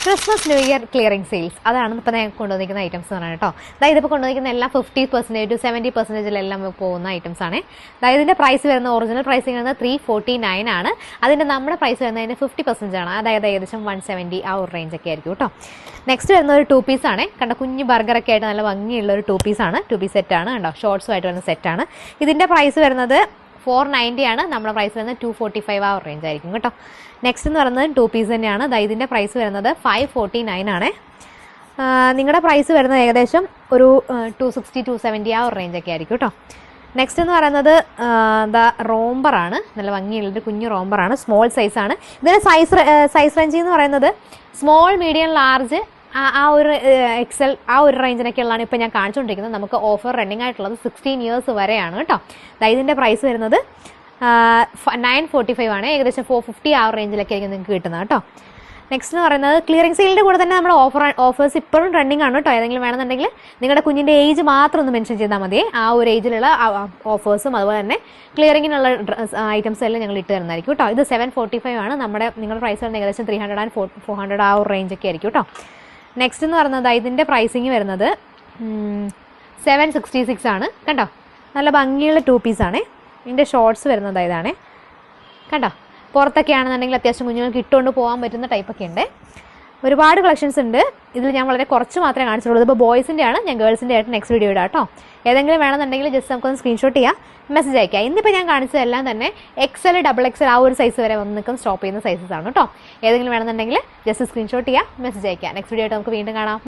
Christmas new year clearing sales അതാണ് ഇപ്പോൾ ഞാൻ കൊണ്ടുവന്നിരിക്കുന്ന ഐറ്റംസ് എന്ന് പറയുന്നത് കേട്ടോ. അതായത് ഇപ്പോൾ കൊണ്ടുവന്നിരിക്കുന്ന എല്ലാം 50% to 70% പോകുന്ന ഐറ്റംസ് ആണ്. അതായത് ഇതിൻ്റെ പ്രൈസ് വരുന്ന ഒറിജിനൽ പ്രൈസിംഗ് വരുന്നത് 349 ആണ്. അതിൻ്റെ നമ്മുടെ പ്രൈസ് വരുന്നതിന് 50% ആണ്. അതായത് ഏകദേശം 170 ആ ഒരു റേഞ്ചൊക്കെ ആയിരിക്കും കേട്ടോ. നെക്സ്റ്റ് വരുന്ന ഒരു 2 പീസ് ആണ്. കണ്ട കുഞ്ഞ് ബർഗറൊക്കെ ആയിട്ട് നല്ല ഭംഗിയുള്ള ഒരു 2 പീസാണ്. 2 പീസ് സെറ്റാണ് കണ്ടോ, ഷോർട്സുമായിട്ട് വരുന്ന സെറ്റാണ്. ഇതിൻ്റെ പ്രൈസ് വരുന്നത് 490 ആണ്. നമ്മുടെ പ്രൈസ് വരുന്നത് 245 ആ ഒരു റേഞ്ച് ആയിരിക്കും കേട്ടോ. നെക്സ്റ്റ് എന്ന് പറയുന്നത് 2 പീസ് തന്നെയാണ്. ഇതിൻ്റെ പ്രൈസ് വരുന്നത് 549 ആണ്. നിങ്ങളുടെ പ്രൈസ് വരുന്നത് ഏകദേശം ഒരു 260 270 ആ ഒരു റേഞ്ചൊക്കെ ആയിരിക്കും കേട്ടോ. നെക്സ്റ്റ് എന്ന് പറയുന്നത് റോംബറാണ്. നല്ല ഭംഗിയുള്ളൊരു കുഞ്ഞു റോംബറാണ്. സ്മോൾ സൈസാണ്. ഇതിൻ്റെ സൈസ് റേഞ്ച് എന്ന് പറയുന്നത് സ്മോൾ, മീഡിയം, ലാർജ്, ആ ഒരു എക്സൽ ആ ഒരു റേഞ്ചിനൊക്കെയുള്ളതാണ് ഇപ്പോൾ ഞാൻ കാണിച്ചുകൊണ്ടിരിക്കുന്നത്. നമുക്ക് ഓഫർ റണ്ണിങ് ആയിട്ടുള്ളത് 16 ഇയേഴ്സ് വരെയാണ് കേട്ടോ. ഇതിൻ്റെ പ്രൈസ് വരുന്നത് 945 ആണ്. ഏകദേശം 450 ആ റേഞ്ചിലൊക്കെ ആയിരിക്കും നിങ്ങൾക്ക് കിട്ടുന്നത് കേട്ടോ. നെക്സ്റ്റ് എന്ന് പറയുന്നത് ക്ലിയറിംഗ് സെയിലിൻ്റെ കൂടെ തന്നെ നമ്മുടെ ഓഫേഴ്സ് ഇപ്പോഴും റണ്ണിങ് ആണ് കേട്ടോ. ഏതെങ്കിലും വേണമെന്നുണ്ടെങ്കിൽ നിങ്ങളുടെ കുഞ്ഞിൻ്റെ ഏജ് മാത്രം ഒന്ന് മെൻഷൻ ചെയ്താൽ മതി. ആ ഒരു ഏജിലുള്ള ഓഫേഴ്സും അതുപോലെ തന്നെ ക്ലിയറിങ്ങിനുള്ള ഐറ്റംസ് എല്ലാം ഞങ്ങൾ ഇട്ട് തരുന്നതായിരിക്കും കേട്ടോ. ഇത് 745 ആണ്. നിങ്ങളുടെ പ്രൈസ് വരുന്നത് ഏകദേശം 300 and 400 ആ ഒരു റേഞ്ചൊക്കെ ആയിരിക്കും കേട്ടോ. നെക്സ്റ്റ് എന്ന് പറയുന്നത് ഇതിൻ്റെ പ്രൈസിങ് വരുന്നത് 766 ആണ് കണ്ടോ. നല്ല ഭംഗിയുള്ള 2 പീസാണ്. ഇതിൻ്റെ ഷോർട്സ് വരുന്നത് ഇതാണ് കണ്ടോ. പുറത്തൊക്കെ ആണെന്നുണ്ടെങ്കിൽ അത്യാവശ്യം കുഞ്ഞുങ്ങൾക്ക് ഇട്ടുകൊണ്ട് പോകാൻ പറ്റുന്ന ടൈപ്പൊക്കെ ഉണ്ട്. ഒരുപാട് കളക്ഷൻസ് ഉണ്ട്. ഇതിൽ ഞാൻ വളരെ കുറച്ച് മാത്രമേ കാണിച്ചിട്ടുള്ളൂ. ഇപ്പോൾ ബോയ്സിൻ്റെ ആണ്. ഞാൻ ഗേൾസിൻ്റെ ആയിട്ട് നെക്സ്റ്റ് വീഡിയോ ഇടാം കേട്ടോ. ഏതെങ്കിലും വേണമെന്നുണ്ടെങ്കിൽ ജസ്റ്റ് നമുക്കൊന്ന് സ്ക്രീൻഷോട്ട് ചെയ്യാം, മെസ്സേജ് അയക്കാം. ഇന്നിപ്പോൾ ഞാൻ കാണിച്ചതെല്ലാം തന്നെ XL, XXL ആ ഒരു സൈസ് വരെ വന്ന് നിൽക്കും സ്റ്റോപ്പ് ചെയ്യുന്ന സൈസസ് ആണ് കേട്ടോ. ഏതെങ്കിലും വേണമെന്നുണ്ടെങ്കിൽ ജസ്റ്റ് സ്ക്രീൻഷോട്ട് ചെയ്യാം, മെസ്സേജ് അയക്കാം. നെക്സ്റ്റ് വീഡിയോ ആയിട്ട് നമുക്ക് വീണ്ടും കാണാം.